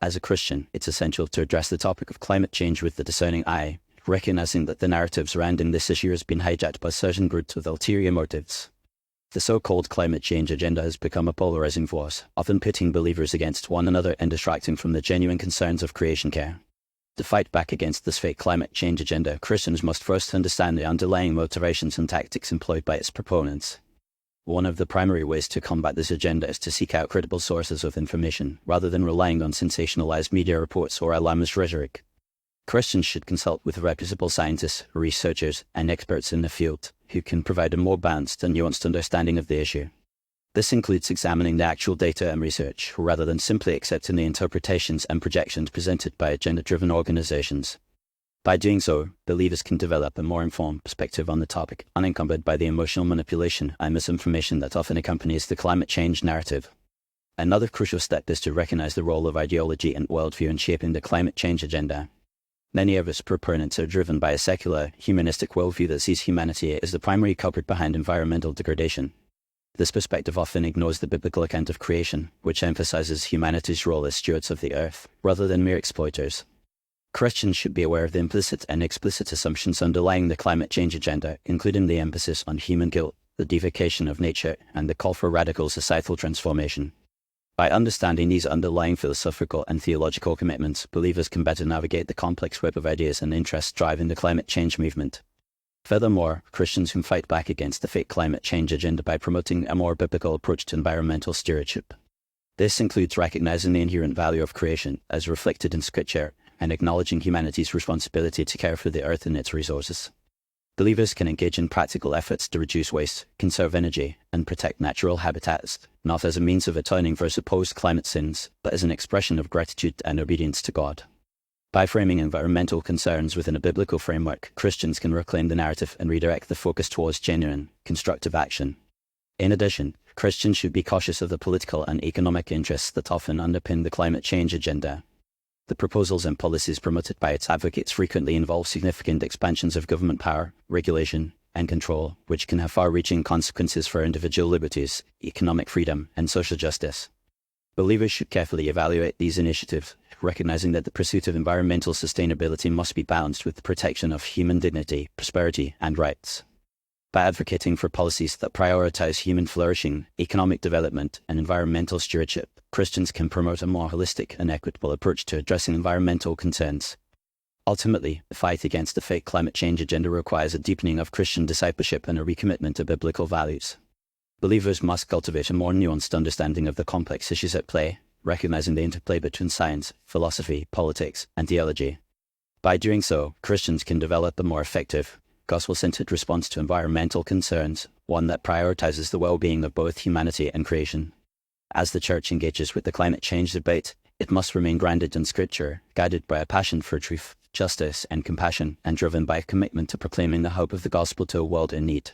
As a Christian, it's essential to address the topic of climate change with the discerning eye, recognizing that the narrative surrounding this issue has been hijacked by certain groups with ulterior motives. The so-called climate change agenda has become a polarizing force, often pitting believers against one another and distracting from the genuine concerns of creation care. To fight back against this fake climate change agenda, Christians must first understand the underlying motivations and tactics employed by its proponents. One of the primary ways to combat this agenda is to seek out credible sources of information, rather than relying on sensationalized media reports or alarmist rhetoric. Christians should consult with reputable scientists, researchers, and experts in the field, who can provide a more balanced and nuanced understanding of the issue. This includes examining the actual data and research, rather than simply accepting the interpretations and projections presented by agenda-driven organizations. By doing so, believers can develop a more informed perspective on the topic, unencumbered by the emotional manipulation and misinformation that often accompanies the climate change narrative. Another crucial step is to recognize the role of ideology and worldview in shaping the climate change agenda. Many of its proponents are driven by a secular, humanistic worldview that sees humanity as the primary culprit behind environmental degradation. This perspective often ignores the biblical account of creation, which emphasizes humanity's role as stewards of the earth, rather than mere exploiters. Christians should be aware of the implicit and explicit assumptions underlying the climate change agenda, including the emphasis on human guilt, the deification of nature, and the call for radical societal transformation. By understanding these underlying philosophical and theological commitments, believers can better navigate the complex web of ideas and interests driving the climate change movement. Furthermore, Christians can fight back against the fake climate change agenda by promoting a more biblical approach to environmental stewardship. This includes recognizing the inherent value of creation, as reflected in Scripture, and acknowledging humanity's responsibility to care for the earth and its resources. Believers can engage in practical efforts to reduce waste, conserve energy, and protect natural habitats, not as a means of atoning for supposed climate sins, but as an expression of gratitude and obedience to God. By framing environmental concerns within a biblical framework, Christians can reclaim the narrative and redirect the focus towards genuine, constructive action. In addition, Christians should be cautious of the political and economic interests that often underpin the climate change agenda. The proposals and policies promoted by its advocates frequently involve significant expansions of government power, regulation, and control, which can have far-reaching consequences for individual liberties, economic freedom, and social justice. Believers should carefully evaluate these initiatives, recognizing that the pursuit of environmental sustainability must be balanced with the protection of human dignity, prosperity, and rights. By advocating for policies that prioritize human flourishing, economic development, and environmental stewardship, Christians can promote a more holistic and equitable approach to addressing environmental concerns. Ultimately, the fight against the fake climate change agenda requires a deepening of Christian discipleship and a recommitment to biblical values. Believers must cultivate a more nuanced understanding of the complex issues at play, recognizing the interplay between science, philosophy, politics, and theology. By doing so, Christians can develop a more effective, gospel-centered response to environmental concerns, one that prioritizes the well-being of both humanity and creation. As the Church engages with the climate change debate, it must remain grounded in Scripture, guided by a passion for truth, justice, and compassion, and driven by a commitment to proclaiming the hope of the gospel to a world in need.